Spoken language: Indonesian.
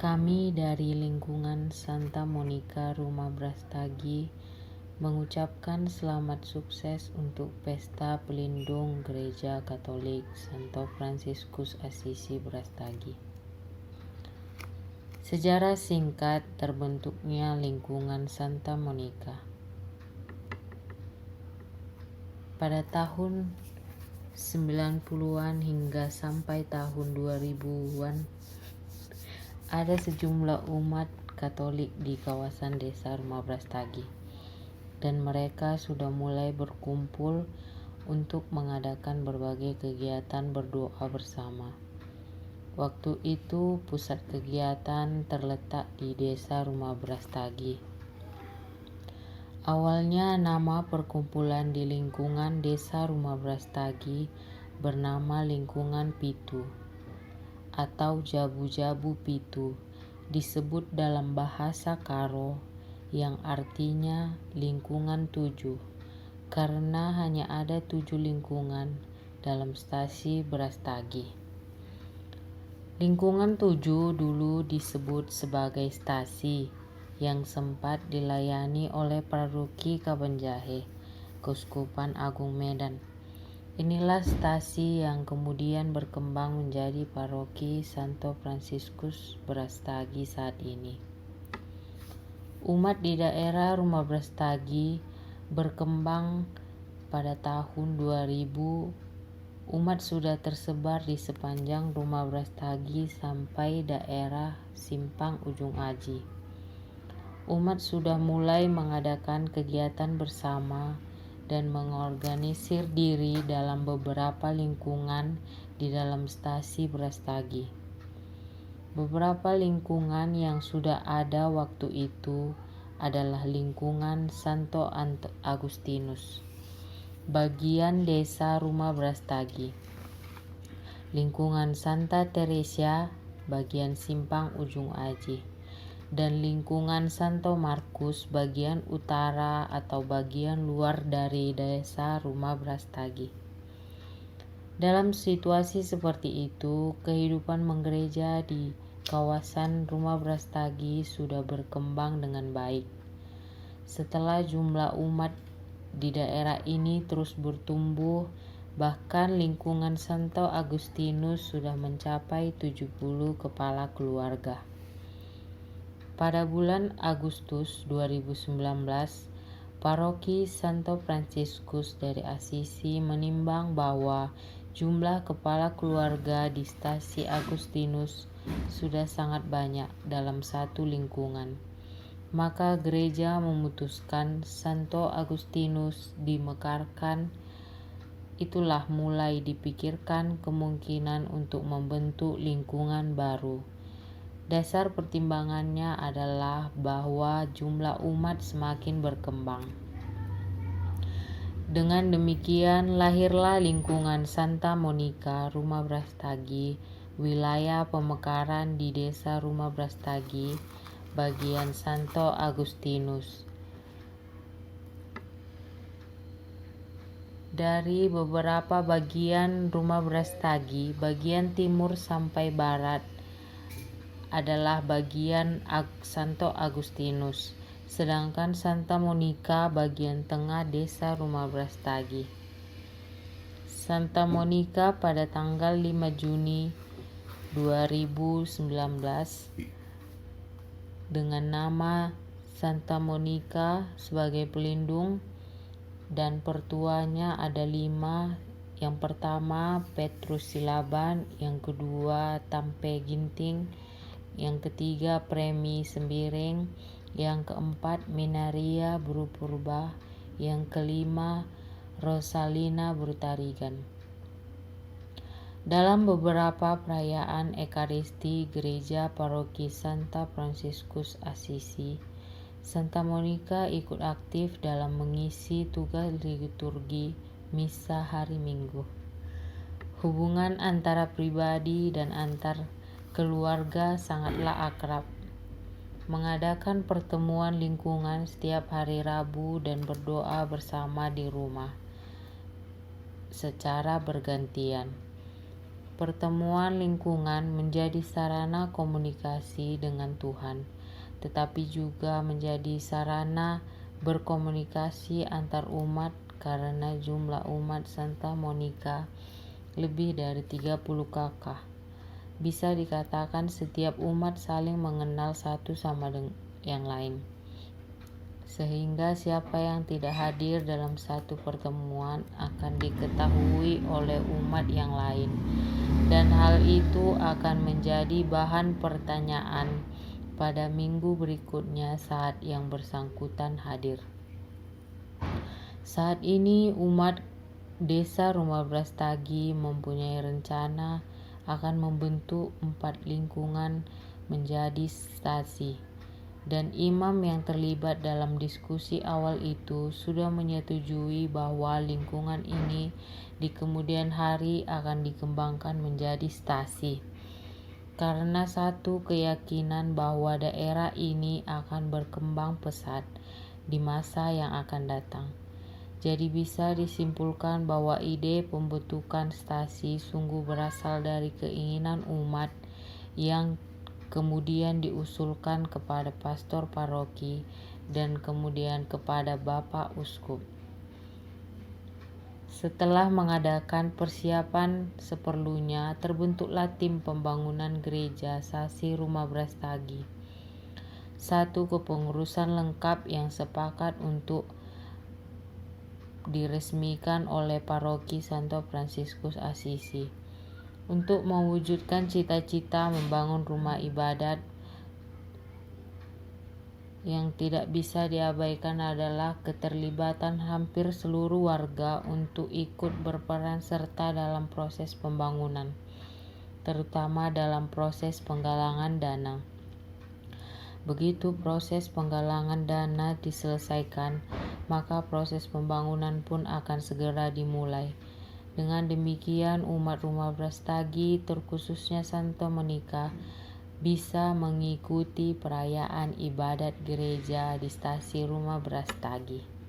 Kami dari lingkungan Santa Monica Rumah Brastagi mengucapkan selamat sukses untuk Pesta Pelindung Gereja Katolik Santo Fransiskus Assisi Brastagi. Sejarah singkat terbentuknya lingkungan Santa Monica. Pada tahun 90-an hingga sampai tahun 2000-an, ada sejumlah umat Katolik di kawasan desa Rumah Brastagi, dan mereka sudah mulai berkumpul untuk mengadakan berbagai kegiatan berdoa bersama. Waktu itu pusat kegiatan terletak di desa Rumah Brastagi. Awalnya nama perkumpulan di lingkungan desa Rumah Brastagi bernama Lingkungan Pitu atau Jabu-Jabu Pitu, disebut dalam bahasa Karo yang artinya lingkungan 7, karena hanya ada 7 lingkungan dalam stasi Brastagi. Lingkungan 7 dulu disebut sebagai stasi yang sempat dilayani oleh Paroki Kabanjahe, Keuskupan Agung Medan. Inilah stasi yang kemudian berkembang menjadi Paroki Santo Fransiskus Brastagi saat ini. Umat di daerah Rumah Brastagi berkembang pada tahun 2000. Umat sudah tersebar di sepanjang Rumah Brastagi sampai daerah Simpang Ujung Aji. Umat sudah mulai mengadakan kegiatan bersama dan mengorganisir diri dalam beberapa lingkungan di dalam stasi Brastagi. Beberapa lingkungan yang sudah ada waktu itu adalah lingkungan Santo Agustinus, bagian desa Rumah Brastagi, lingkungan Santa Teresia, bagian Simpang Ujung Aji, dan lingkungan Santo Markus bagian utara atau bagian luar dari desa Rumah Brastagi. Dalam situasi seperti itu, kehidupan menggereja di kawasan Rumah Brastagi sudah berkembang dengan baik. Setelah jumlah umat di daerah ini terus bertumbuh, bahkan lingkungan Santo Agustinus sudah mencapai 70 kepala keluarga. Pada bulan Agustus 2019, Paroki Santo Fransiskus dari Assisi menimbang bahwa jumlah kepala keluarga di stasi Agustinus sudah sangat banyak dalam satu lingkungan. Maka gereja memutuskan Santo Agustinus dimekarkan. Itulah mulai dipikirkan kemungkinan untuk membentuk lingkungan baru. Dasar pertimbangannya adalah bahwa jumlah umat semakin berkembang. Dengan demikian, lahirlah lingkungan Santa Monica Rumah Brastagi, wilayah pemekaran di desa Rumah Brastagi, bagian Santo Agustinus. Dari beberapa bagian Rumah Brastagi, bagian timur sampai barat adalah bagian Santo Agustinus, sedangkan Santa Monica bagian tengah desa Rumah Brastagi. Santa Monica pada tanggal 5 Juni 2019 dengan nama Santa Monica sebagai pelindung, dan pertuanya ada 5. Yang pertama Petrus Silaban, yang kedua Tampe Ginting, yang ketiga Premi Sembiring, yang keempat Minaria Brupurba, yang kelima Rosalina Brutarigan. Dalam beberapa perayaan Ekaristi Gereja Paroki Santa Fransiskus Assisi, Santa Monica ikut aktif dalam mengisi tugas liturgi misa hari Minggu. Hubungan antara pribadi dan antar keluarga sangatlah akrab. Mengadakan pertemuan lingkungan setiap hari Rabu dan berdoa bersama di rumah secara bergantian. pertemuan lingkungan menjadi sarana komunikasi dengan Tuhan, tetapi juga menjadi sarana berkomunikasi antar umat karena jumlah umat Santa Monica lebih dari 30 kakak. Bisa dikatakan setiap umat saling mengenal satu sama yang lain. Sehingga siapa yang tidak hadir dalam satu pertemuan akan diketahui oleh umat yang lain. Dan hal itu akan menjadi bahan pertanyaan pada minggu berikutnya saat yang bersangkutan hadir. Saat ini umat Desa Rumah Brastagi mempunyai rencana akan membentuk 4 lingkungan menjadi stasi. Dan imam yang terlibat dalam diskusi awal itu sudah menyetujui bahwa lingkungan ini di kemudian hari akan dikembangkan menjadi stasi. Karena satu keyakinan bahwa daerah ini akan berkembang pesat di masa yang akan datang. Jadi bisa disimpulkan bahwa ide pembentukan stasi sungguh berasal dari keinginan umat yang kemudian diusulkan kepada pastor paroki dan kemudian kepada Bapak Uskup. Setelah mengadakan persiapan seperlunya, terbentuklah tim pembangunan gereja Sasi Rumah Brastagi. Satu kepengurusan lengkap yang sepakat untuk diresmikan oleh paroki Santo Fransiskus Asisi. Untuk mewujudkan cita-cita membangun rumah ibadat, yang tidak bisa diabaikan adalah keterlibatan hampir seluruh warga untuk ikut berperan serta dalam proses pembangunan, terutama dalam proses penggalangan dana. Begitu proses penggalangan dana diselesaikan, maka proses pembangunan pun akan segera dimulai. Dengan demikian, umat Rumah Brastagi, terkhususnya Santo Monica, bisa mengikuti perayaan ibadat gereja di stasi Rumah Brastagi.